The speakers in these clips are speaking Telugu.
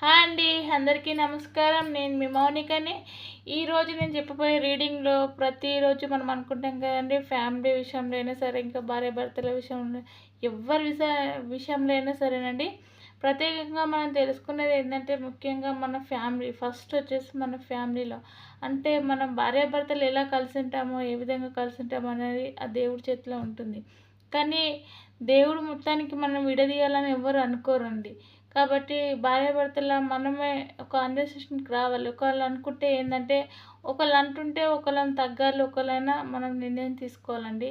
హాయ్ అండి, అందరికీ నమస్కారం. నేను మీ మౌనికని. ఈరోజు నేను చెప్పబోయే రీడింగ్లో ప్రతిరోజు మనం అనుకుంటాం కదండి, ఫ్యామిలీ విషయంలో అయినా సరే, ఇంకా భార్యాభర్తల విషయంలో, ఎవరి విషయంలో అయినా సరేనండి, ప్రత్యేకంగా మనం తెలుసుకునేది ఏంటంటే, ముఖ్యంగా మన ఫ్యామిలీ ఫస్ట్ వచ్చేసి మన ఫ్యామిలీలో అంటే మనం భార్యాభర్తలు ఎలా కలిసి ఉంటామో, ఏ విధంగా కలిసి ఉంటామో అనేది ఆ దేవుడి చేతిలో ఉంటుంది. కానీ దేవుడు మొత్తానికి మనం విడదీయాలని ఎవరు అనుకోరండి. కాబట్టి భార్యాభర్తల మనమే ఒక అండర్స్టాండింగ్‌కి రావాలి. ఒకళ్ళు అనుకుంటే ఏందంటే, ఒకళ్ళు అంటుంటే ఒకళ్ళని తగ్గాలి, ఒకళ్ళైనా మనం నిర్ణయం తీసుకోవాలండి.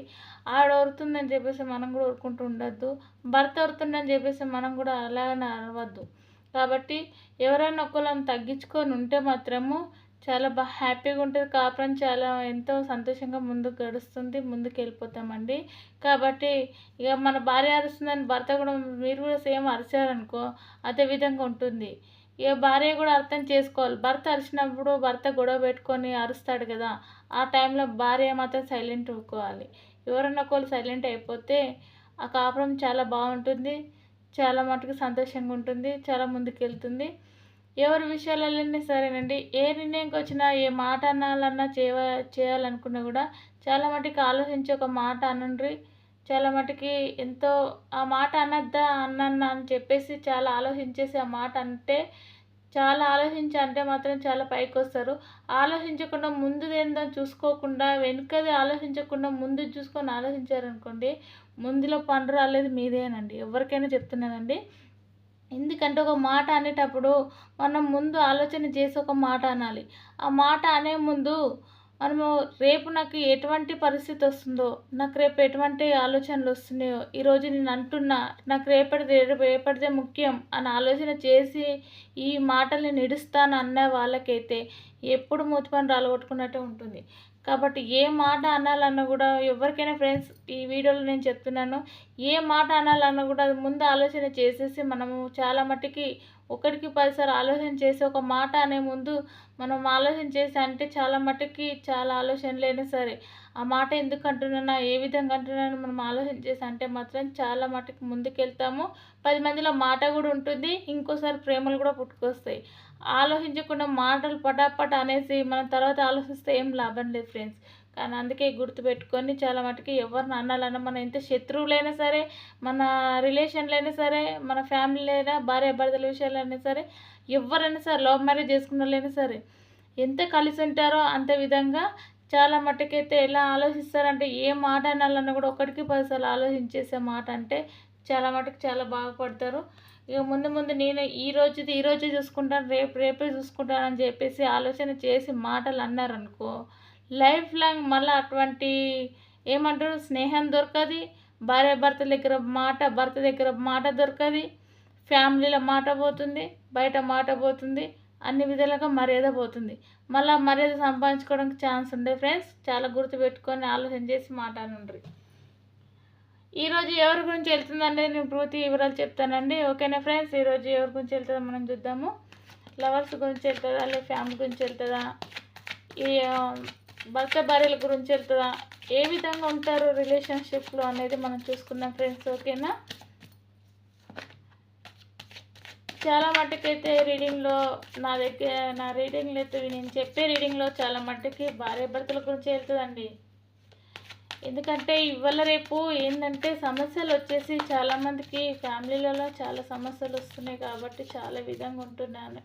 ఆవిడ ఒరుతుందని చెప్పేసి మనం కూడా ఊరుకుంటూ ఉండొద్దు. భర్త ఒరుతుండని చెప్పేసి మనం కూడా అలాగనే అరవద్దు. కాబట్టి ఎవరైనా ఒకళ్ళని తగ్గించుకొని ఉంటే మాత్రము చాలా హ్యాపీగా ఉంటుంది. కాపురం చాలా ఎంతో సంతోషంగా ముందుకు గడుస్తుంది. ముందుకెళ్ళిపోతామండి. కాబట్టి ఇక మన భార్య అరుస్తుందని భర్త కూడా మీరు కూడా సేమ్ అరిచారనుకో అదే విధంగా ఉంటుంది. ఇక భార్య కూడా అర్థం చేసుకోవాలి. భర్త అరిచినప్పుడు భర్త గొడవ పెట్టుకొని అరుస్తాడు కదా! ఆ టైంలో భార్య మాత్రం సైలెంట్ ఊరుకోవాలి. ఎవరన్నా ఒకళ్ళు సైలెంట్ అయిపోతే ఆ కాపురం చాలా బాగుంటుంది. చాలా మటుకు సంతోషంగా ఉంటుంది. చాలా ముందుకెళ్తుంది. ఎవరి విషయాలలోనే సరేనండి, ఏ నిర్ణయంకి వచ్చినా, ఏ మాట అనాలన్నా, చేయాలనుకున్నా కూడా చాలా మటుకు ఆలోచించి ఒక మాట అనండ్రి. చాలా మటుకి ఎంతో ఆ మాట అనొద్దా అన్నన్నా అని చెప్పేసి చాలా ఆలోచించేసి ఆ మాట అంటే, చాలా ఆలోచించి అంటే మాత్రం చాలా పైకొస్తారు. ఆలోచించకుండా ముందుదేందో చూసుకోకుండా, వెనుకది ఆలోచించకుండా ముందుది చూసుకొని ఆలోచించారనుకోండి, ముందులో పండు రాలేదు మీదేనండి. ఎవరికైనా చెప్తున్నానండి. ఎందుకంటే ఒక మాట అనేటప్పుడు మనం ముందు ఆలోచన చేసి ఒక మాట అనాలి. ఆ మాట అనే ముందు మనము రేపు నాకు ఎటువంటి పరిస్థితి వస్తుందో, నాకు రేపు ఎటువంటి ఆలోచనలు వస్తున్నాయో, ఈరోజు నేను అంటున్నా, నాకు రేపటిదే ముఖ్యం అని ఆలోచన చేసి ఈ మాటల్ని నిడుస్తాను అన్న వాళ్ళకైతే ఎప్పుడు మూతిపని రాలగొట్టుకున్నట్టే ఉంటుంది. కాబట్టి ఏ మాట అనాలన్నా కూడా ఎవరికైనా ఫ్రెండ్స్, ఈ వీడియోలో నేను చెప్తున్నాను, ఏ మాట అనాలన్నా కూడా అది ముందు ఆలోచన చేసేసి మనము చాలా మట్టుకి ఒకటికి 10 సార్లు ఆలోచన చేసి ఒక మాట అనే ముందు మనం ఆలోచన చేసి అంటే చాలా మట్టుకి చాలా ఆలోచనలైనా సరే ఆ మాట ఎందుకు అంటున్నానా, ఏ విధంగా అంటున్నానో మనం ఆలోచన చేసి అంటే మాత్రం చాలా మట్టుకు ముందుకెళ్తాము. 10 మందిలో మాట కూడా ఉంటుంది. ఇంకోసారి ప్రేమలు కూడా పుట్టుకొస్తాయి. ఆలోచించకుండా మాటలు పటాపట అనేసి మనం తర్వాత ఆలోచిస్తే ఏం లాభం లేదు ఫ్రెండ్స్. కానీ అందుకే గుర్తుపెట్టుకొని చాలా మటుకు ఎవరిని అనాలన్నా, మన ఎంత శత్రువులైనా సరే, మన రిలేషన్లైనా సరే, మన ఫ్యామిలీలో అయినా, భార్యాభర్తల విషయాలు అయినా సరే, ఎవరైనా సరే, లవ్ మ్యారేజ్ చేసుకున్న వాళ్ళైనా సరే, ఎంత కలిసి ఉంటారో అంత విధంగా చాలా మట్టుకైతే ఎలా ఆలోచిస్తారంటే, ఏ మాట అనాలన్నా కూడా ఒకటికి 10 సార్లు ఆలోచించేసే మాట అంటే చాలా మటుకు చాలా బాగుపడతారు. ఇక ముందు ముందు నేను ఈరోజే చూసుకుంటాను, రేపే చూసుకుంటానని చెప్పేసి ఆలోచన చేసి మాటలు అన్నారనుకో, లైఫ్ లాంగ్ మళ్ళీ అటువంటి ఏమంటారు, స్నేహం దొరకది. భర్త దగ్గర మాట దొరకది. ఫ్యామిలీలో మాట పోతుంది, బయట మాట పోతుంది, అన్ని విధాలుగా మర్యాద పోతుంది. మళ్ళీ మర్యాద సంపాదించుకోవడానికి ఛాన్స్ ఉండదు ఫ్రెండ్స్. చాలా గుర్తుపెట్టుకొని ఆలోచన చేసి మాట్లాడండి. ఈరోజు ఎవరి గురించి వెళ్తుందంటే నేను పూర్తి వివరాలు చెప్తానండి. ఓకేనా ఫ్రెండ్స్? ఈరోజు ఎవరి గురించి వెళ్తుందో మనం చూద్దాము. లవర్స్ గురించి వెళ్తుందా, లేదా ఫ్యామిలీ గురించి వెళ్తుందా, ఈ భర్త భార్యల గురించి వెళ్తుందా, ఏ విధంగా ఉంటారు రిలేషన్షిప్లో అనేది మనం చూసుకుందాం ఫ్రెండ్స్. ఓకేనా? చాలా మట్టుకైతే రీడింగ్లో నా రీడింగ్లో అయితే నేను చెప్పే రీడింగ్లో చాలా మట్టుకి భార్యాభర్తల గురించి వెళ్తుందండి. ఎందుకంటే ఇవాళ రేపు ఏంటంటే సమస్యలు వచ్చేసి చాలామందికి ఫ్యామిలీలలో చాలా సమస్యలు వస్తున్నాయి కాబట్టి చాలా విధంగా ఉంటున్నాను.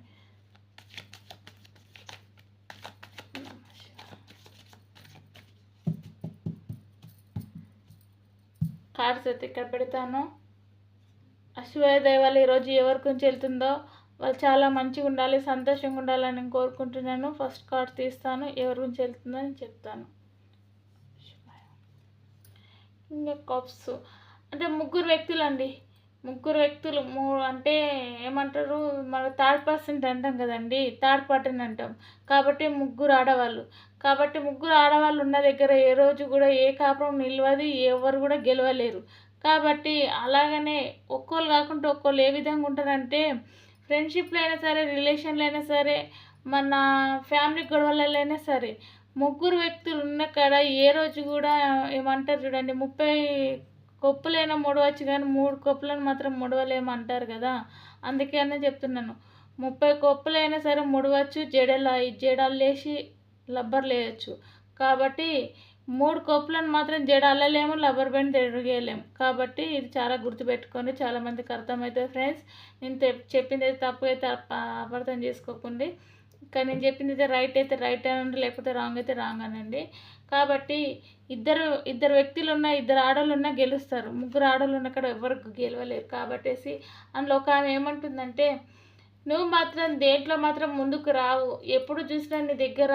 కార్డ్స్ అయితే ఇక్కడ పెడతాను. అశ్వదయ వాళ్ళు ఈరోజు ఎవరి గురించి వెళ్తుందో వాళ్ళు చాలా మంచిగా ఉండాలి, సంతోషంగా ఉండాలని నేను కోరుకుంటున్నాను. ఫస్ట్ కార్డ్ తీస్తాను, ఎవరి గురించి వెళ్తుందో అని చెప్తాను. ఇంకా కప్స్ అంటే ముగ్గురు వ్యక్తులు అండి. ముగ్గురు వ్యక్తులు అంటే ఏమంటారు, మన థర్డ్ పర్సన్ అంటాం కదండి, థర్డ్ పార్టీని అంటాం. కాబట్టి ముగ్గురు ఆడవాళ్ళు. కాబట్టి ముగ్గురు ఆడవాళ్ళు ఉన్న దగ్గర ఏ రోజు కూడా ఏ కాపురం నిలవది, ఎవరు కూడా గెలవలేరు. కాబట్టి అలాగనే ఒక్కోళ్ళు కాకుండా ఒక్కోళ్ళు ఏ విధంగా ఉంటారంటే, ఫ్రెండ్షిప్లో అయినా సరే, రిలేషన్లో అయినా సరే, మన ఫ్యామిలీ గొడవలలో అయినా సరే, ముగ్గురు వ్యక్తులు ఉన్న కాడ ఏ రోజు కూడా ఏమంటారు చూడండి, 30 కొప్పులైనా ముడవచ్చు కానీ 3 కొప్పులను మాత్రం ముడవలేమంటారు కదా. అందుకనే చెప్తున్నాను, 30 కొప్పులైనా సరే ముడవచ్చు, జడలు లేచి లబ్బర్లు వేయచ్చు. కాబట్టి 3 కొప్పులను మాత్రం జడ అల్లలేము, లబ్బర్ బ్యాండ్ తిరగలేము. కాబట్టి ఇది చాలా గుర్తుపెట్టుకోండి, చాలామందికి అర్థమవుతుంది ఫ్రెండ్స్. నేను చెప్పింది అయితే తప్పు అయితే అపార్థం చేసుకోకండి. కానీ నేను చెప్పింది అయితే రైట్ అయితే రైట్ అనండి, లేకపోతే రాంగ్ అయితే రాంగ్ అనండి. కాబట్టి ఇద్దరు వ్యక్తులు ఉన్న, ఇద్దరు ఆడవాళ్ళు ఉన్నా గెలుస్తారు. 3 ఆడవాళ్ళు ఉన్న కాడ ఎవరికి గెలవలేరు. కాబట్టేసి అందులో ఒక ఆమె ఏమంటుందంటే, నువ్వు మాత్రం దేంట్లో మాత్రం ముందుకు రావు, ఎప్పుడు చూసినా నీ దగ్గర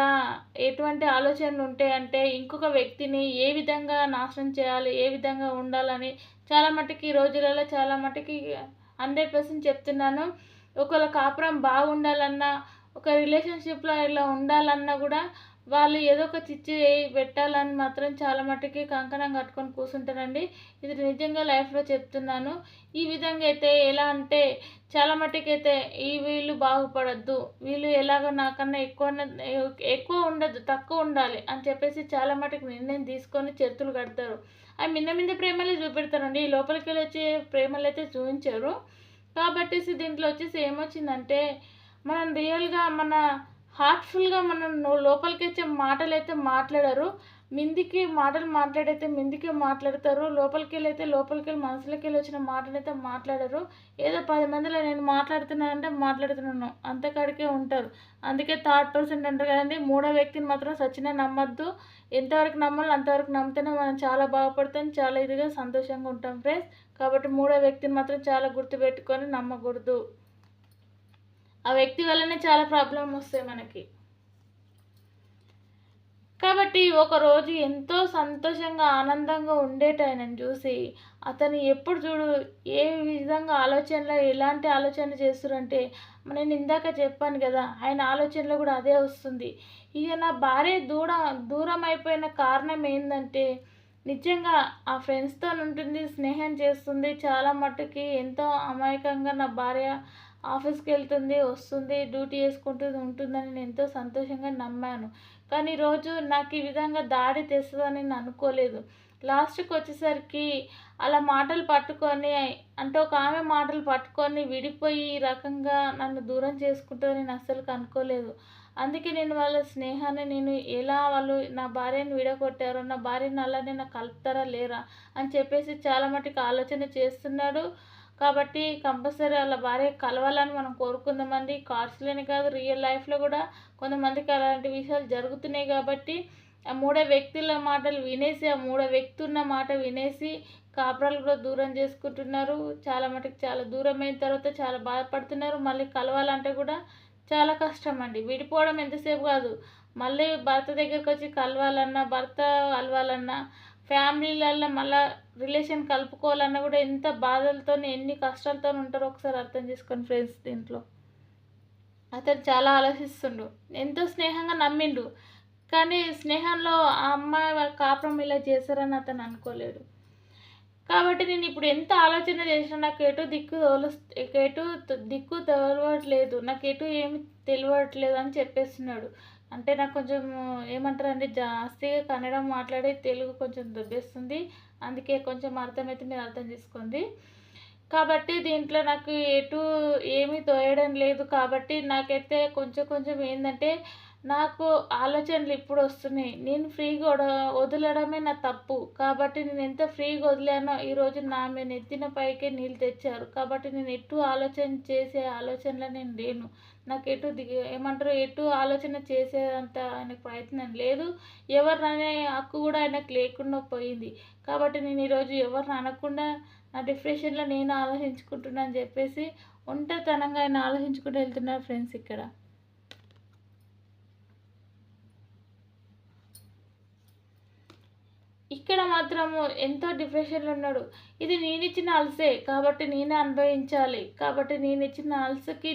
ఎటువంటి ఆలోచనలు ఉంటాయంటే ఇంకొక వ్యక్తిని ఏ విధంగా నాశనం చేయాలి, ఏ విధంగా ఉండాలని చాలా మట్టుకి ఈ రోజులలో చాలా మట్టుకి 100% చెప్తున్నాను. ఒకవేళ కాపురం బాగుండాలన్నా, ఒక రిలేషన్షిప్లో ఇలా ఉండాలన్నా కూడా వాళ్ళు ఏదో ఒక చిచ్చు పెట్టాలని మాత్రం చాలా మట్టుకి కంకణం కట్టుకొని కూర్చుంటారండి. ఇది నిజంగా లైఫ్లో చెప్తున్నాను. ఈ విధంగా అయితే ఎలా అంటే చాలా మట్టుకు అయితే వీళ్ళు బాగుపడద్దు, వీళ్ళు ఎలాగో నాకన్నా ఎక్కువ ఉండద్దు, తక్కువ ఉండాలి అని చెప్పేసి చాలా మట్టుకు నిర్ణయం తీసుకొని చేతులు కడతారు. అవి మిన్న ప్రేమలే చూపెడతారండి, ఈ లోపలికి వెళ్ళి వచ్చే ప్రేమలు అయితే చూపించారు. కాబట్టి దీంట్లో వచ్చేసి ఏమొచ్చిందంటే, మనం రియల్గా మన హార్ట్ఫుల్గా మనం లోపలికి వచ్చే మాటలు అయితే మాట్లాడరు, మిందికి మాటలు మాట్లాడైతే మిందికి మాట్లాడతారు. లోపలికి వెళ్ళి మనసులోకి వెళ్ళి వచ్చిన మాటలు అయితే మాట్లాడరు. ఏదో 10 మందిలో నేను మాట్లాడుతున్నానంటే మాట్లాడుతున్నాను అంతకాడికే ఉంటారు. అందుకే థర్డ్ పర్సన్ అంటారు కదండి, 3వ వ్యక్తిని మాత్రం సచ్చినా నమ్మద్దు. ఎంతవరకు నమ్మాలో అంతవరకు నమ్మితేనే మనం చాలా బాగుపడతాం, చాలా ఇదిగా సంతోషంగా ఉంటాం ఫ్రెండ్స్. కాబట్టి 3వ వ్యక్తిని మాత్రం చాలా గుర్తుపెట్టుకొని నమ్మకూడదు. ఆ వ్యక్తి వల్లనే చాలా ప్రాబ్లం వస్తాయి మనకి. కాబట్టి ఒకరోజు ఎంతో సంతోషంగా ఆనందంగా ఉండేటాయనని చూసి అతను ఎప్పుడు చూడు ఏ విధంగా ఆలోచనలో ఎలాంటి ఆలోచనలు చేస్తురంటే, నేను ఇందాక చెప్పాను కదా, ఆయన ఆలోచనలో కూడా అదే వస్తుంది. ఇక నా భార్య దూరం అయిపోయిన కారణం ఏంటంటే, నిజంగా ఆ ఫ్రెండ్స్తో ఉంటుంది, స్నేహం చేస్తుంది, చాలా మట్టుకి ఎంతో అమాయకంగా నా భార్య ఆఫీస్కి వెళ్తుంది, వస్తుంది, డ్యూటీ చేసుకుంటుంది, ఉంటుందని నేను ఎంతో సంతోషంగా నమ్మాను. కానీ ఈరోజు నాకు ఈ విధంగా దాడి తెస్తుందని నేను అనుకోలేదు. లాస్ట్కి వచ్చేసరికి అలా మాటలు పట్టుకొని, అంటే ఒక ఆమె మాటలు పట్టుకొని విడిపోయి ఈ రకంగా నన్ను దూరం చేసుకుంటుందని నేను అస్సలు అనుకోలేదు. అందుకే నేను వాళ్ళ స్నేహాన్ని నేను ఎలా వాళ్ళు నా భార్యను విడగొట్టారో, నా భార్యను అలానే నాకు కలుపుతారా లేరా అని చెప్పేసి చాలా మటుకు ఆలోచన చేస్తున్నాడు. కాబట్టి కంపల్సరీ వాళ్ళ భార్య కలవాలని మనం కోరుకుందామండి. కార్డ్స్లోనే కాదు, రియల్ లైఫ్లో కూడా కొంతమందికి అలాంటి విషయాలు జరుగుతున్నాయి. కాబట్టి ఆ 3వ వ్యక్తుల మాటలు వినేసి, ఆ 3వ వ్యక్తి ఉన్న మాట వినేసి కాపురాలు కూడా దూరం చేసుకుంటున్నారు. చాలా మటుకు చాలా దూరం అయిన తర్వాత చాలా బాధపడుతున్నారు. మళ్ళీ కలవాలంటే కూడా చాలా కష్టం అండి. విడిపోవడం ఎంతసేపు కాదు, మళ్ళీ భర్త దగ్గరికి వచ్చి భర్త కలవాలన్నా, ఫ్యామిలీలలో మళ్ళీ రిలేషన్ కలుపుకోవాలన్నా కూడా ఎంత బాధలతో ఎన్ని కష్టాలతో ఉంటారో ఒకసారి అర్థం చేసుకోండి ఫ్రెండ్స్. దీంట్లో అతను చాలా ఆలోచిస్తుండు, ఎంతో స్నేహంగా నమ్మిండు, కానీ స్నేహంలో ఆ అమ్మాయి కాపురం ఇలా చేశారని అతను అనుకోలేడు. కాబట్టి నేను ఇప్పుడు ఎంత ఆలోచన చేసినా నాకు ఎటు దిక్కు తోలవట్లేదు, నాకు ఎటు ఏమి తెలియట్లేదు అని చెప్పేస్తున్నాడు. అంటే నాకు కొంచెం ఏమంటారంటే జాస్తిగా కన్నడం మాట్లాడే తెలుగు కొంచెం దొబ్బేస్తుంది, అందుకే కొంచెం అర్థమైతే మీరు అర్థం చేసుకోండి. కాబట్టి దీంట్లో నాకు ఎటు ఏమీ తోయడం లేదు. కాబట్టి నాకైతే కొంచెం ఏంటంటే, నాకు ఆలోచనలు ఇప్పుడు వస్తున్నాయి. నేను ఫ్రీగా వదలడమే నా తప్పు. కాబట్టి నేను ఎంత ఫ్రీగా వదిలానో ఈరోజు నా మీద నెత్తిన పైకే నీళ్ళు తెచ్చారు. కాబట్టి నేను ఎటు ఆలోచన చేసే ఆలోచనలో నేను లేను. నాకు ఎటు ఆలోచన చేసేంత ఆయనకు ప్రయత్నం లేదు. ఎవరిననే హక్కు కూడా ఆయనకు లేకుండా పోయింది. కాబట్టి నేను ఈరోజు ఎవరిని అనకుండా నా డిప్రెషన్లో నేను ఆలోచించుకుంటున్నా అని చెప్పేసి ఒంటరితనంగా ఆయన ఆలోచించుకుంటూ వెళ్తున్నారు ఫ్రెండ్స్. ఇక్కడ మాత్రము ఎంతో డిప్రెషన్లో ఉన్నాడు. ఇది నేనిచ్చిన అలసే, కాబట్టి నేనే అనుభవించాలి. కాబట్టి నేను ఇచ్చిన అలసకి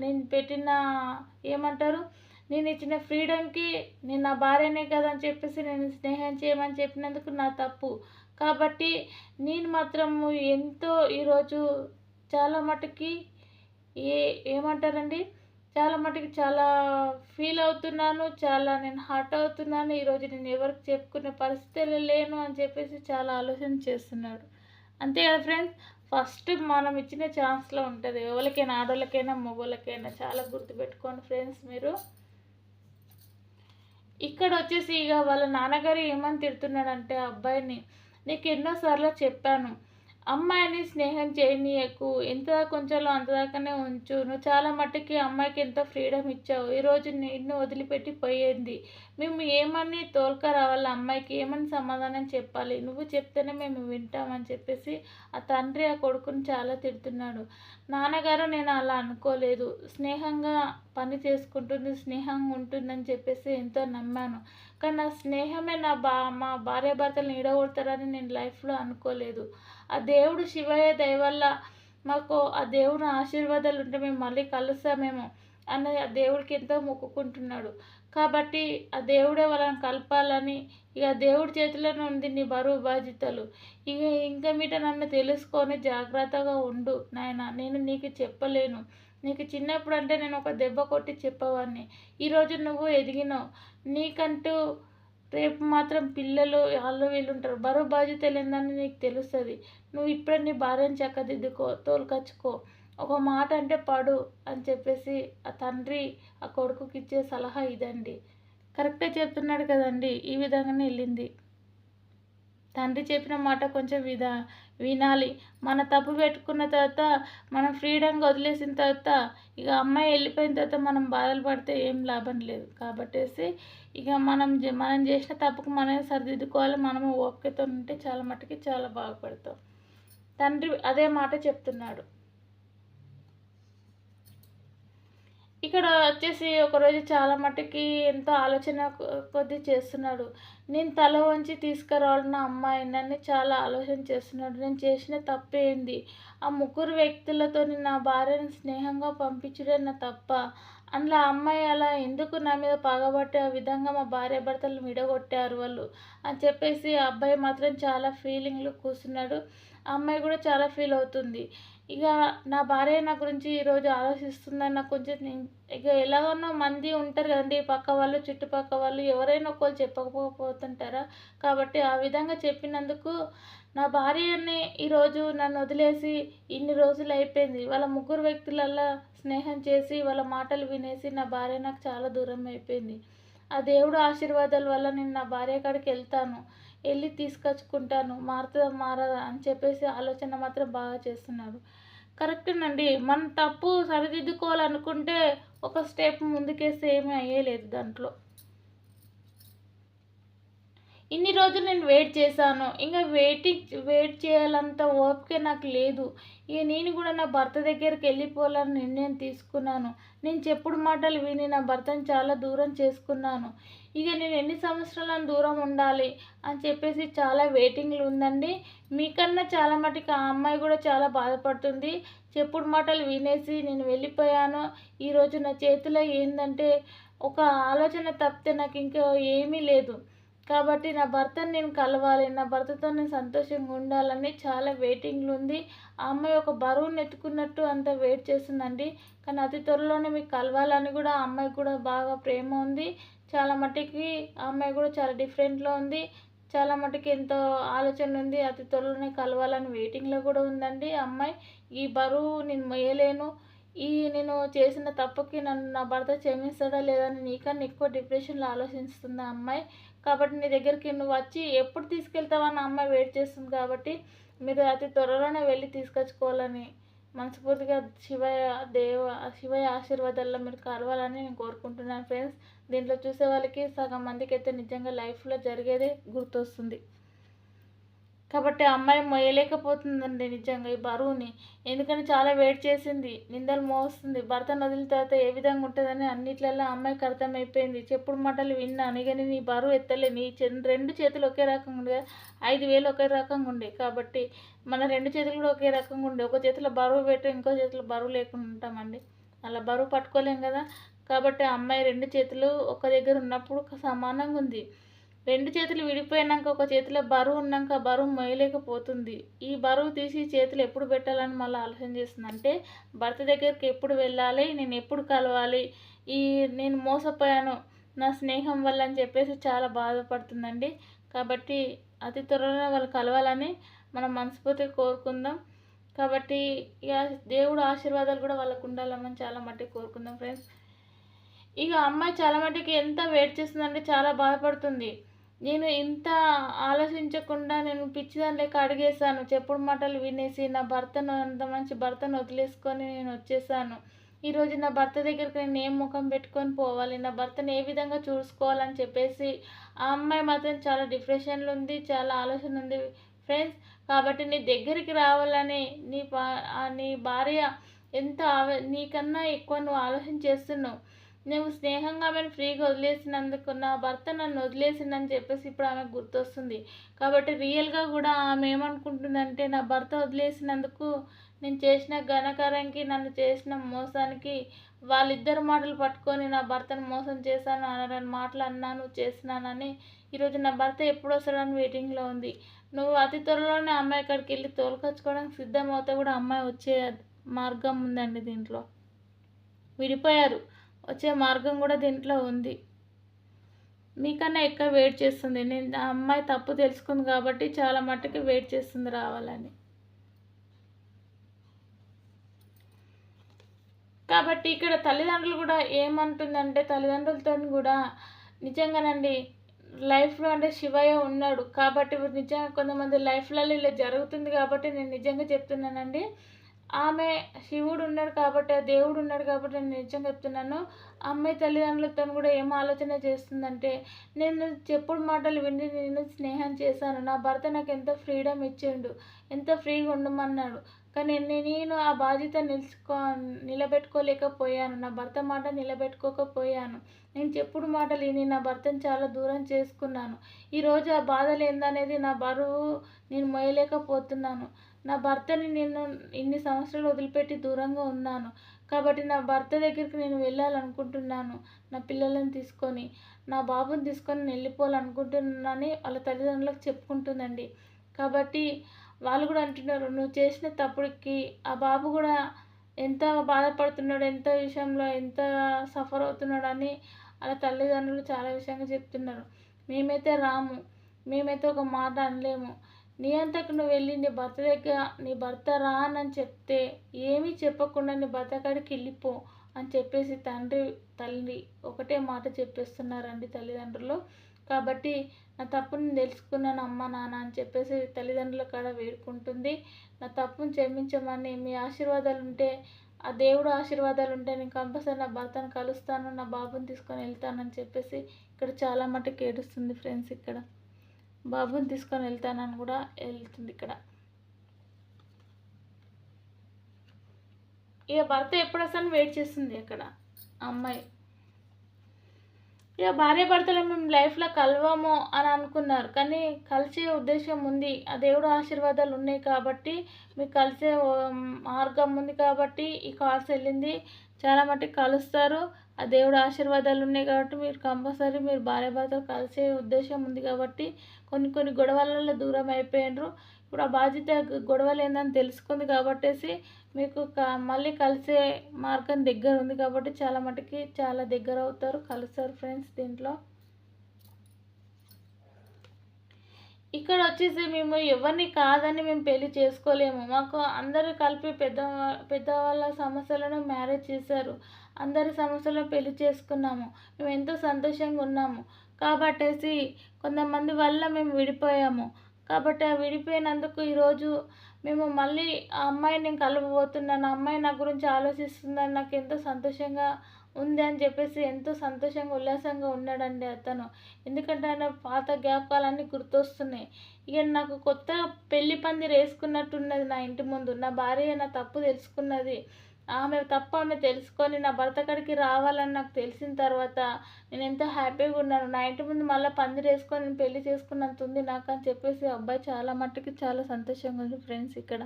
నేను పెట్టిన ఏమంటారు, నేను ఇచ్చిన ఫ్రీడమ్కి నేను నా భార్యనే కదా అని చెప్పేసి నేను స్నేహం చేయమని చెప్పినందుకు నా తప్పు. కాబట్టి నేను మాత్రము ఎంతో ఈరోజు చాలా మటుకి ఏమంటారండి, చాలా మటుకు చాలా ఫీల్ అవుతున్నాను, చాలా నేను హర్ట్ అవుతున్నాను. ఈరోజు నేను ఎవరికి చెప్పుకునే పరిస్థితుల్లో లేను అని చెప్పేసి చాలా ఆలోచన చేస్తున్నాడు. అంతే కదా ఫ్రెండ్స్. ఫస్ట్ మనం ఇచ్చిన ఛాన్స్లో ఉంటుంది. ఎవరికైనా, ఆడోళ్ళకైనా మగోళ్ళకైనా. చాలా గుర్తుపెట్టుకోండి ఫ్రెండ్స్ మీరు. ఇక్కడ వచ్చేసి ఇక వాళ్ళ నాన్నగారు ఏమని తిడుతున్నాడంటే అబ్బాయిని, నీకు ఎన్నోసార్లు చెప్పాను, అమ్మాయిని స్నేహం చేయనీయకు, ఎంత కొంచెంలో అంతదాకానే ఉంచు, నువ్వు చాలా మట్టుకి అమ్మాయికి ఎంతో ఫ్రీడమ్ ఇచ్చావు, ఈరోజు నిన్ను వదిలిపెట్టి పోయింది, మేము ఏమని తోలుక రావాలి, అమ్మాయికి ఏమని సమాధానం చెప్పాలి, నువ్వు చెప్తేనే మేము వింటామని చెప్పేసి ఆ తండ్రి ఆ కొడుకుని చాలా తిడుతున్నాడు. నాన్నగారు, నేను అలా అనుకోలేదు, స్నేహంగా పని చేసుకుంటుంది, స్నేహంగా ఉంటుందని చెప్పేసి ఎంతో నమ్మాను, కానీ నా స్నేహమే మా భార్యాభర్తలు ఈడగొడతారని నేను లైఫ్లో అనుకోలేదు. ఆ దేవుడు శివయ్య దయ వల్ల మాకు ఆ దేవుని ఆశీర్వాదాలు ఉంటే మేము మళ్ళీ కలుస్తామేమో అని ఆ దేవుడికి ఎంతో మొక్కుకుంటున్నాడు. కాబట్టి ఆ దేవుడే వాళ్ళని కలపాలని, ఇక దేవుడి చేతిలోనే ఉంది నీ బరువు బాధ్యతలు. ఇక ఇంకా మీట నన్ను తెలుసుకొని జాగ్రత్తగా ఉండు నాయన, నేను నీకు చెప్పలేను, నీకు చిన్నప్పుడు అంటే నేను ఒక దెబ్బ కొట్టి చెప్పేవాడిని, ఈరోజు నువ్వు ఎదిగినావు, నీకంటూ రేపు మాత్రం పిల్లలు వాళ్ళు వీళ్ళు ఉంటారు, బరువు బాధ్యతలు ఏందని నీకు తెలుస్తుంది, నువ్వు ఇప్పుడే నీ భార్యను చక్కదిద్దుకో, తోలుకొచ్చుకో, ఒక మాట అంటే పడు అని చెప్పేసి ఆ తండ్రి ఆ కొడుకుకి ఇచ్చే సలహా ఇదండి. కరెక్టే చెప్తున్నాడు కదండి. ఈ విధంగానే వెళ్ళింది. తండ్రి చెప్పిన మాట కొంచెం వినాలి. మన తప్పు పెట్టుకున్న తర్వాత మనం ఫ్రీడమ్గా వదిలేసిన తర్వాత ఇక అమ్మాయి వెళ్ళిపోయిన తర్వాత మనం బాధలు పడితే ఏం లాభం లేదు. కాబట్టేసి ఇక మనం చేసిన తప్పుకు మనమే సరిదిద్దుకోవాలి. మనము ఓపికతో ఉంటే చాలా మట్టుకి చాలా బాగుపడతాం. తండ్రి అదే మాట చెప్తున్నాడు. ఇక్కడ వచ్చేసి ఒకరోజు చాలా మట్టుకి ఎంతో ఆలోచన కొద్దీ చేస్తున్నాడు. నేను తల వంచి తీసుకురావాలన్న అమ్మాయినని చాలా ఆలోచన చేస్తున్నాడు. నేను చేసిన తప్పేంది, ఆ ముగ్గురు వ్యక్తులతో నా భార్యను స్నేహంగా పంపించడే నా తప్ప, అందులో అమ్మాయి అలా ఎందుకు నా మీద పగబట్టి ఆ విధంగా మా భార్యాభర్తలు విడగొట్టారు వాళ్ళు అని చెప్పేసి ఆ అబ్బాయి మాత్రం చాలా ఫీలింగ్లో కూర్చున్నాడు. ఆ అమ్మాయి కూడా చాలా ఫీల్ అవుతుంది. ఇక నా భార్య నా గురించి ఈరోజు ఆలోచిస్తుందని నాకు కొంచెం ఇక ఎలాగన్నా మంది ఉంటారు కదండి, పక్క వాళ్ళు చుట్టుపక్క వాళ్ళు ఎవరైనా ఒకళ్ళు చెప్పకపోతుంటారా, కాబట్టి ఆ విధంగా చెప్పినందుకు నా భార్యని ఈరోజు నన్ను వదిలేసి ఇన్ని రోజులు అయిపోయింది, వాళ్ళ ముగ్గురు వ్యక్తులల్లో స్నేహం చేసి వాళ్ళ మాటలు వినేసి నా భార్య నాకు చాలా దూరం అయిపోయింది. ఆ దేవుడు ఆశీర్వాదాల వల్ల నేను నా భార్య కాడికి వెళ్తాను, వెళ్ళి తీసుకొచ్చుకుంటాను, మారుతుందా మారదా అని చెప్పేసి ఆలోచన మాత్రం బాగా చేస్తున్నాడు. కరెక్టేనండి. మనం తప్పు సరిదిద్దుకోవాలనుకుంటే ఒక స్టెప్ ముందుకేస్తే ఏమీ అయ్యేలేదు దాంట్లో. ఇన్ని రోజులు నేను వెయిట్ చేశాను, ఇంకా వెయిట్ చేయాలంత ఓపిక నాకు లేదు. ఇక నేను కూడా నా భర్త దగ్గరికి వెళ్ళిపోవాలని నిర్ణయం తీసుకున్నాను. నేను చెప్పుడు మాటలు విని నా భర్తను చాలా దూరం చేసుకున్నాను. ఇక నేను ఎన్ని సంవత్సరాలను దూరం ఉండాలి అని చెప్పేసి చాలా వెయిటింగ్లు ఉందండి. మీకన్నా చాలా మటుకు ఆ అమ్మాయి కూడా చాలా బాధపడుతుంది. చెప్పుడు మాటలు వినేసి నేను వెళ్ళిపోయాను. ఈరోజు నా చేతిలో ఏంటంటే ఒక ఆలోచన తప్పితే నాకు ఇంకా ఏమీ లేదు. కాబట్టి నా భర్తని నేను కలవాలి, నా భర్తతో నేను సంతోషంగా ఉండాలని చాలా వెయిటింగ్లు ఉంది. ఆ అమ్మాయి ఒక బరువుని ఎత్తుకున్నట్టు అంత వెయిట్ చేస్తుందండి. కానీ అతి త్వరలోనే మీకు కలవాలని కూడా ఆ అమ్మాయికి కూడా బాగా ప్రేమ ఉంది. చాలా మట్టుకి ఆ అమ్మాయి కూడా చాలా డిఫరెంట్లో ఉంది. చాలా మట్టుకి ఎంతో ఆలోచన ఉంది. అతి త్వరలోనే కలవాలని వెయిటింగ్లో కూడా ఉందండి ఆ అమ్మాయి. ఈ బరువు నేను మొయ్యలేను, నేను చేసిన తప్పుకి నన్ను నా భర్త క్షమిస్తాడా లేదా అని నీకన్నా ఎక్కువ డిప్రెషన్లో ఆలోచిస్తుంది ఆ అమ్మాయి. కాబట్టి నీ దగ్గరికి నువ్వు వచ్చి ఎప్పుడు తీసుకెళ్తావని అమ్మాయి వెయిట్ చేస్తుంది. కాబట్టి మీరు అతి త్వరలోనే వెళ్ళి తీసుకొచ్చుకోవాలని మనస్ఫూర్తిగా శివయ్య ఆశీర్వాదాల్లో మీరు కలవాలని నేను కోరుకుంటున్నాను ఫ్రెండ్స్. దీంట్లో చూసే వాళ్ళకి సగం మందికి అయితే నిజంగా లైఫ్లో జరిగేదే గుర్తొస్తుంది. కాబట్టి ఆ అమ్మాయి మొయ్యలేకపోతుందండి నిజంగా ఈ బరువుని. ఎందుకంటే చాలా వెయిట్ చేసింది, నిందలు మోస్తుంది. భర్తను వదిలిన తర్వాత ఏ విధంగా ఉంటుందని అన్నిట్లలో అమ్మాయికి అర్థమైపోయింది. చెప్పుడు మాటలు విన్నాను, ఇక నీ బరువు ఎత్తలే, నీ రెండు చేతులు ఒకే రకంగా ఉండే, 5,000 ఒకే రకంగా ఉండే, కాబట్టి మన రెండు చేతులు కూడా ఒకే రకంగా ఉండే, ఒక చేతిలో బరువు పెట్టి ఇంకో చేతిలో బరువు లేకుండా ఉంటామండి, అలా బరువు పట్టుకోలేం కదా. కాబట్టి ఆ అమ్మాయి రెండు చేతులు ఒక దగ్గర ఉన్నప్పుడు సమానంగా ఉంది. రెండు చేతులు విడిపోయినాక ఒక చేతిలో బరువు ఉన్నాక బరువు మోయలేకపోతుంది. ఈ బరువు తీసి చేతులు ఎప్పుడు పెట్టాలని మళ్ళీ ఆలోచన చేస్తుంది. అంటే భర్త దగ్గరికి ఎప్పుడు వెళ్ళాలి, నేను ఎప్పుడు కలవాలి, నేను మోసపోయాను నా స్నేహం వల్ల అని చెప్పేసి చాలా బాధపడుతుందండి. కాబట్టి అతి త్వరలో వాళ్ళు కలవాలని మనం మనస్ఫూర్తిగా కోరుకుందాం. కాబట్టి ఇక దేవుడు ఆశీర్వాదాలు కూడా వాళ్ళకు ఉండాలని చాలా మట్టుకు కోరుకుందాం ఫ్రెండ్స్. ఇక అమ్మాయి చాలా మట్టుకి ఎంత వెయిట్ చేస్తుందంటే చాలా బాధపడుతుంది. నేను ఇంత ఆలోచించకుండా నేను పిచ్చిదాని లెక్క అడిగేశాను. చెప్పుడు మాటలు వినేసి నా భర్తను, అంత మంచి భర్తను వదిలేసుకొని నేను వచ్చేసాను. ఈరోజు నా భర్త దగ్గరికి నేను ఏం ముఖం పెట్టుకొని పోవాలి, నా భర్తను ఏ విధంగా చూసుకోవాలని చెప్పేసి ఆ అమ్మాయి మాత్రం చాలా డిప్రెషన్లో ఉంది, చాలా ఆలోచన ఉంది ఫ్రెండ్స్. కాబట్టి నీ దగ్గరికి రావాలని నీ భార్య ఎంత నీకన్నా ఎక్కువ నువ్వు ఆలోచన చేస్తున్నావు. నువ్వు స్నేహంగా ఆమెను ఫ్రీగా వదిలేసినందుకు, నా భర్త నన్ను వదిలేసిందని చెప్పేసి ఇప్పుడు ఆమెకు గుర్తొస్తుంది. కాబట్టి రియల్గా కూడా ఆమె ఏమనుకుంటుందంటే, నా భర్త వదిలేసినందుకు నేను చేసిన ఘనకార్యానికి, నన్ను చేసిన మోసానికి వాళ్ళిద్దరు మాటలు పట్టుకొని నా భర్తను మోసం చేశాను, అనని మాటలు అన్నాను, చేసినానని ఈరోజు నా భర్త ఎప్పుడు వస్తాడని వెయిటింగ్లో ఉంది. నువ్వు అతి త్వరలోనే అమ్మాయి అక్కడికి వెళ్ళి తోలుకొచ్చుకోవడానికి సిద్ధమవుతా కూడా అమ్మాయి వచ్చే మార్గం ఉందండి. దీంట్లో విడిపోయారు, వచ్చే మార్గం కూడా దీంట్లో ఉంది. మీకన్నా ఎక్కువ వెయిట్ చేస్తుంది. నేను ఆ అమ్మాయి తప్పు తెలుసుకుంది కాబట్టి చాలా మట్టుకు వెయిట్ చేస్తుంది రావాలని. కాబట్టి ఇక్కడ తల్లిదండ్రులు కూడా ఏమంటుందంటే, తల్లిదండ్రులతో కూడా నిజంగానండి లైఫ్లో అంటే శివయ్య ఉన్నాడు కాబట్టి నిజంగా కొంతమంది లైఫ్లలో ఇలా జరుగుతుంది కాబట్టి నేను నిజంగా చెప్తున్నానండి. ఆమె శివుడు ఉన్నాడు కాబట్టి, ఆ దేవుడు ఉన్నాడు కాబట్టి నేను నిజంగా చెప్తున్నాను. అమ్మాయి తల్లిదండ్రులతో కూడా ఏం ఆలోచన చేస్తుందంటే, నేను చెప్పుడు మాటలు విని నేను స్నేహం చేశాను, నా భర్త నాకు ఎంతో ఫ్రీడమ్ ఇచ్చిండు, ఎంతో ఫ్రీగా ఉండమన్నాడు, కానీ నేను ఆ బాధ్యత నిలబెట్టుకోలేకపోయాను, నా భర్త మాట నిలబెట్టుకోకపోయాను. నేను చెప్పుడు మాటలు విని నా భర్తను చాలా దూరం చేసుకున్నాను. ఈరోజు ఆ బాధలు ఏందనేది నా బరువు నేను మోయలేకపోతున్నాను. నా భర్తని నేను ఇన్ని సంవత్సరాలు వదిలిపెట్టి దూరంగా ఉన్నాను కాబట్టి నా భర్త దగ్గరికి నేను వెళ్ళాలనుకుంటున్నాను. నా పిల్లలను తీసుకొని, నా బాబుని తీసుకొని నేను వెళ్ళిపోవాలనుకుంటున్నానని వాళ్ళ తల్లిదండ్రులకు చెప్పుకుంటుందండి. కాబట్టి వాళ్ళు కూడా అంటున్నారు, నువ్వు చేసిన తప్పుడుకి ఆ బాబు కూడా ఎంత బాధపడుతున్నాడు, ఎంత విషయంలో ఎంత సఫర్ అవుతున్నాడని వాళ్ళ తల్లిదండ్రులు చాలా విషయంగా చెప్తున్నారు. మేమైతే రాము, మేమైతే ఒక మాట అనలేము, నీ అంతకు నువ్వు వెళ్ళి నీ భర్త దగ్గర నీ భర్త రా అని చెప్తే ఏమీ చెప్పకుండా నీ భర్త కాడికి వెళ్ళిపో అని చెప్పేసి తల్లి ఒకటే మాట చెప్పేస్తున్నారండి తల్లిదండ్రులు. కాబట్టి నా తప్పుని తెలుసుకున్నాను అమ్మ నాన్న అని చెప్పేసి తల్లిదండ్రుల కాడ వేడుకుంటుంది. నా తప్పును క్షమించమని, మీ ఆశీర్వాదాలు ఉంటే, ఆ దేవుడు ఆశీర్వాదాలు ఉంటే నేను కంపల్సరీ నా భర్తను కలుస్తాను, నా బాబుని తీసుకొని వెళ్తానని చెప్పేసి ఇక్కడ చాలా మటుకు ఏడుస్తుంది ఫ్రెండ్స్. ఇక్కడ బాబుని తీసుకొని వెళ్తానని కూడా వెళ్తుంది. ఇక్కడ ఇక భర్త ఎప్పుడు వస్తాను వెయిట్ చేస్తుంది అక్కడ అమ్మాయి. ఇక భార్య భర్తలు మేము లైఫ్లో కలవము అని అనుకున్నారు, కానీ కలిసే ఉద్దేశం ఉంది. ఆ దేవుడు ఆశీర్వాదాలు ఉన్నాయి కాబట్టి మీకు కలిసే మార్గం ఉంది కాబట్టి ఈ కార్స్ వెళ్ళింది. చాలా మట్టుకు కలుస్తారు, ఆ దేవుడు ఆశీర్వాదాలు ఉన్నాయి కాబట్టి మీరు కంపల్సరీ మీరు భార్య భర్తలు కలిసే ఉద్దేశం ఉంది కాబట్టి కొన్ని గొడవలలో దూరం అయిపోయినరు. ఇప్పుడు ఆ బాధ్యత గొడవలు ఏందని తెలుసుకుంది కాబట్టేసి మీకు మళ్ళీ కలిసే మార్గం దగ్గర ఉంది కాబట్టి చాలా మటుకి చాలా దగ్గర అవుతారు, కలుస్తారు ఫ్రెండ్స్. దీంట్లో ఇక్కడ వచ్చేసి మేము ఎవరిని కాదని మేము పెళ్లి చేసుకోలేము. మాకు అందరూ కలిపి పెద్దవాళ్ళ సమస్యలను మ్యారేజ్ చేశారు, అందరి సమస్యలను పెళ్లి చేసుకున్నాము, మేము ఎంతో సంతోషంగా ఉన్నాము. కాబట్టేసి కొంతమంది వల్ల మేము విడిపోయాము. కాబట్టి ఆ విడిపోయినందుకు ఈరోజు మేము మళ్ళీ ఆ అమ్మాయిని నేను కలవబోతున్నాను, ఆ అమ్మాయి నా గురించి ఆలోచిస్తుందని నాకు ఎంతో సంతోషంగా ఉంది అని చెప్పేసి ఎంతో సంతోషంగా ఉల్లాసంగా ఉన్నాడండి అతను. ఎందుకంటే ఆయన పాత జ్ఞాపకాలన్నీ గుర్తొస్తున్నాయి. ఇక నాకు కొత్త పెళ్లి పందిరి వేసుకున్నట్టున్నది నా ఇంటి ముందు. నా భార్య నా తప్పు తెలుసుకున్నది, ఆమె తప్పు ఆమె తెలుసుకొని నా భర్త కాడికి రావాలని నాకు తెలిసిన తర్వాత నేను ఎంతో హ్యాపీగా ఉన్నాను. నా ఇంటి ముందు మళ్ళీ పందిరి వేసుకొని నేను పెళ్లి చేసుకున్నంత ఉంది నాకు అని చెప్పేసి అబ్బాయి చాలా మట్టుకి చాలా సంతోషంగా ఉంది ఫ్రెండ్స్. ఇక్కడ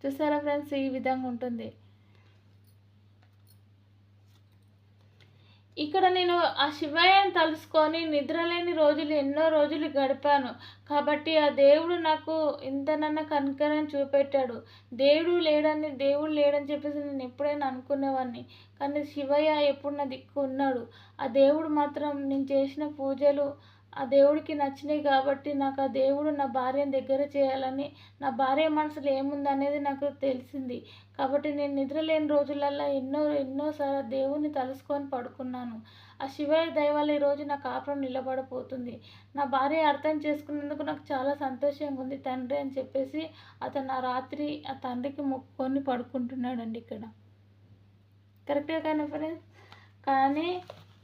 చూసారా ఫ్రెండ్స్, ఈ విధంగా ఉంటుంది. ఇక్కడ నేను ఆ శివయ్యని తలుసుకొని నిద్రలేని రోజులు ఎన్నో రోజులు గడిపాను కాబట్టి ఆ దేవుడు నాకు ఇంతనన్నా కనికరం చూపెట్టాడు. దేవుడు లేడని చెప్పేసి నేను ఎప్పుడైనా అనుకునేవాడిని, కానీ శివయ్య ఎప్పుడు నా దిక్కు ఉన్నాడు. ఆ దేవుడు మాత్రం నేను చేసిన పూజలు, ఆ దేవుడికి నచ్చినాయి కాబట్టి నాకు ఆ దేవుడు నా భార్యను దగ్గర చేయాలని, నా భార్య మనసులో ఏముందనేది నాకు తెలిసింది. కాబట్టి నేను నిద్రలేని రోజులల్లో ఎన్నోసార్లు దేవుడిని తలుసుకొని పడుకున్నాను. ఆ శివయ్య దయ వల్ల ఈరోజు నా కాపురం నిలబడిపోతుంది. నా భార్య అర్థం చేసుకున్నందుకు నాకు చాలా సంతోషంగా ఉంది తండ్రి అని చెప్పేసి అతను ఆ రాత్రి ఆ తండ్రికి మొక్కుకొని పడుకుంటున్నాడండి ఇక్కడ. కరెక్టే కానీ ఫ్రెండ్స్. కానీ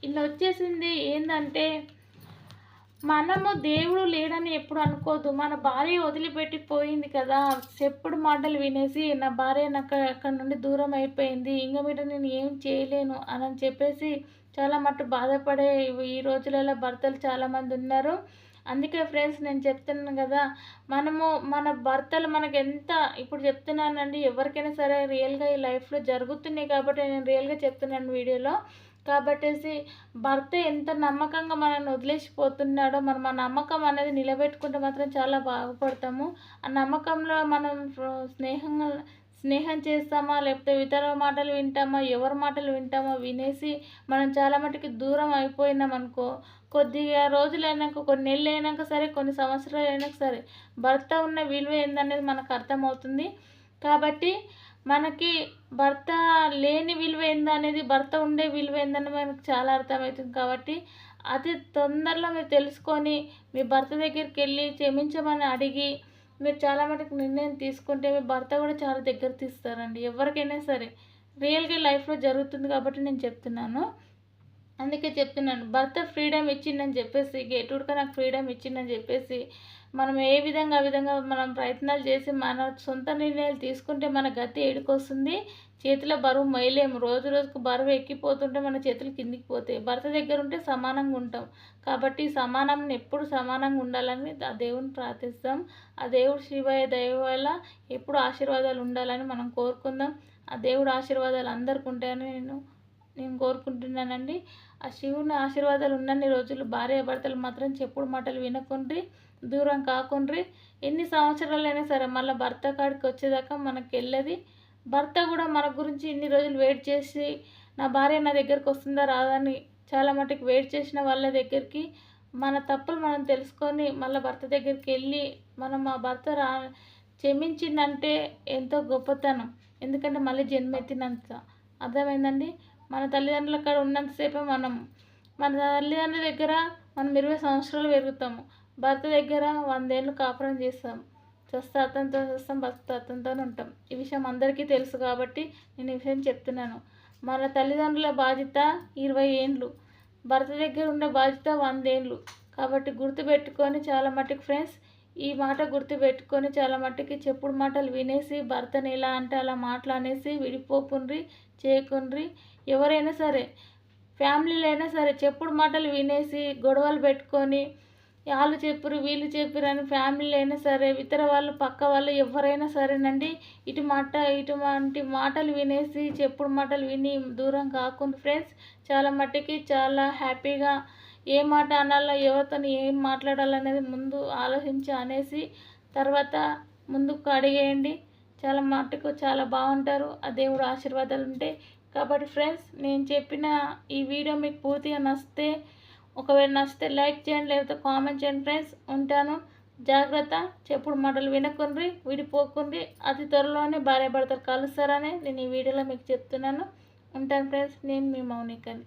ఇలా వచ్చేసింది ఏంటంటే, మనము దేవుడు లేడని ఎప్పుడు అనుకోవద్దు. మన భార్య వదిలిపెట్టి పోయింది కదా, చెప్పుడు మాటలు వినేసి నా భార్య నాకు అక్కడ నుండి దూరం అయిపోయింది, ఇంక మీద నేను ఏం చేయలేను అని చెప్పేసి చాలా మట్టు బాధపడే ఈ రోజులలో భర్తలు చాలామంది ఉన్నారు. అందుకే ఫ్రెండ్స్ నేను చెప్తున్నాను కదా, మనము మన భర్తలు మనకు ఎంత ఇప్పుడు చెప్తున్నానండి, ఎవరికైనా సరే రియల్గా ఈ లైఫ్లో జరుగుతున్నాయి కాబట్టి నేను రియల్గా చెప్తున్నాను వీడియోలో. కాబట్టేసి భర్త ఎంత నమ్మకంగా మనల్ని వదిలేసిపోతున్నాడో మనం ఆ నమ్మకం అనేది నిలబెట్టుకుంటే మాత్రం చాలా బాగుపడతాము. ఆ నమ్మకంలో మనం స్నేహం చేస్తామా, లేకపోతే ఇతర మాటలు వింటామా, ఎవరి మాటలు వింటామో వినేసి మనం చాలా మటుకు దూరం అయిపోయినాం అనుకో, కొద్దిగా రోజులైనాక, కొన్ని నెలలు అయినాక సరే, కొన్ని సంవత్సరాలు అయినాక సరే, భర్త ఉన్న విలువ ఏందనేది మనకు అర్థమవుతుంది. కాబట్టి మనకి భర్త లేని విలువ ఏందనేది, భర్త ఉండే విలువ ఏందని మనకు చాలా అర్థమవుతుంది. కాబట్టి అతి తొందరలో మీరు తెలుసుకొని మీ భర్త దగ్గరికి వెళ్ళి క్షమించమని అడిగి మీరు చాలా మటుకు నిర్ణయం తీసుకుంటే మీ భర్త కూడా చాలా దగ్గర తీస్తారండి. ఎవరికైనా సరే రియల్గా లైఫ్లో జరుగుతుంది కాబట్టి నేను చెప్తున్నాను. అందుకే చెప్తున్నాను, భర్త ఫ్రీడమ్ ఇచ్చిందని చెప్పేసి, గేటుడుగా నాకు ఫ్రీడమ్ ఇచ్చిందని చెప్పేసి మనం ఏ విధంగా ఆ విధంగా మనం ప్రయత్నాలు చేసి మన సొంత నిర్ణయాలు తీసుకుంటే మన గతి ఏడుకొస్తుంది. చేతిలో బరువు మొయ్యలేము. రోజు రోజుకు బరువు ఎక్కిపోతుంటే మన చేతులు కిందికి పోతాయి. భర్త దగ్గర ఉంటే సమానంగా ఉంటాం. కాబట్టి సమానం ఎప్పుడు సమానంగా ఉండాలని ఆ దేవుని ప్రార్థిస్తాం. ఆ దేవుడు శివయ్య దయ వల్ల ఎప్పుడు ఆశీర్వాదాలు ఉండాలని మనం కోరుకుందాం. ఆ దేవుడు ఆశీర్వాదాలు అందరికీ ఉంటాయని నేను కోరుకుంటున్నానండి. ఆ శివుని ఆశీర్వాదాలు ఉన్నన్ని రోజులు భార్యాభర్తలు మాత్రం చెప్పుడు మాటలు వినకుండ్రి, దూరం కాకుండ్రి. ఎన్ని సంవత్సరాలైనా సరే మళ్ళీ భర్త కాడికి వచ్చేదాకా మనకు వెళ్ళది. భర్త కూడా మన గురించి ఇన్ని రోజులు వెయిట్ చేసి నా భార్య నా దగ్గరికి వస్తుందా రాదని చాలా మటుకు వెయిట్ చేసిన వాళ్ళ దగ్గరికి మన తప్పులు మనం తెలుసుకొని మళ్ళీ భర్త దగ్గరికి వెళ్ళి మనం ఆ భర్త క్షమించిందంటే ఎంతో గొప్పతనం. ఎందుకంటే మళ్ళీ జన్మెత్తినంత. అర్థమైందండి. మన తల్లిదండ్రుల కాడ ఉన్నంతసేపే మన తల్లిదండ్రుల దగ్గర మనం 20 సంవత్సరాలు పెరుగుతాము. భర్త దగ్గర 100 ఏళ్ళు కాపురం చేస్తాం. చస్తే అతనితో చేస్తాం, బతికితే అతనితోనే ఉంటాం. ఈ విషయం అందరికీ తెలుసు కాబట్టి నేను ఈ విషయం చెప్తున్నాను. మన తల్లిదండ్రుల బాధ్యత 20 ఏండ్లు, భర్త దగ్గర ఉండే బాధ్యత 100 ఏండ్లు. కాబట్టి గుర్తుపెట్టుకొని చాలా మట్టుకు ఫ్రెండ్స్, ఈ మాట గుర్తుపెట్టుకొని చాలా మట్టుకి చెప్పుడు మాటలు వినేసి భర్తని ఎలా అంటే అలా మాటలనేసి విడిపోకుండ్రి, చేయకుండ్రి. ఎవరైనా సరే ఫ్యామిలీలో అయినా సరే చెప్పుడు మాటలు వినేసి గొడవలు పెట్టుకొని వాళ్ళు చెప్పురు వీళ్ళు చెప్పురు అని ఫ్యామిలీలో అయినా సరే, ఇతర వాళ్ళు పక్క వాళ్ళు ఎవరైనా సరేనండి, ఇటువంటి మాటలు వినేసి చెప్పుడు మాటలు విని దూరం కాకుండా ఫ్రెండ్స్ చాలా మట్టుకి చాలా హ్యాపీగా ఏ మాట అనాలో, ఎవరితో ఏం మాట్లాడాలనేది ముందు ఆలోచించి అనేసి తర్వాత ముందుకు అడిగేయండి. చాలా మట్టుకు చాలా బాగుంటారు. ఆ దేవుడు ఆశీర్వాదాలు ఉంటాయి. కాబట్టి ఫ్రెండ్స్ నేను చెప్పిన ఈ వీడియో మీకు పూర్తిగా నచ్చితే, ఒకవేళ నచ్చితే లైక్ చేయండి, లేకపోతే కామెంట్ చేయండి ఫ్రెండ్స్. ఉంటాను. జాగ్రత్త. చెప్పుడు మాటలు వినకుండ్రి, విడిపోకుండ్రి. అతి త్వరలోనే భార్యాభర్తలు కలుస్తారని నేను ఈ వీడియోలో మీకు చెప్తున్నాను. ఉంటాను ఫ్రెండ్స్. నేను మీ మౌనికని.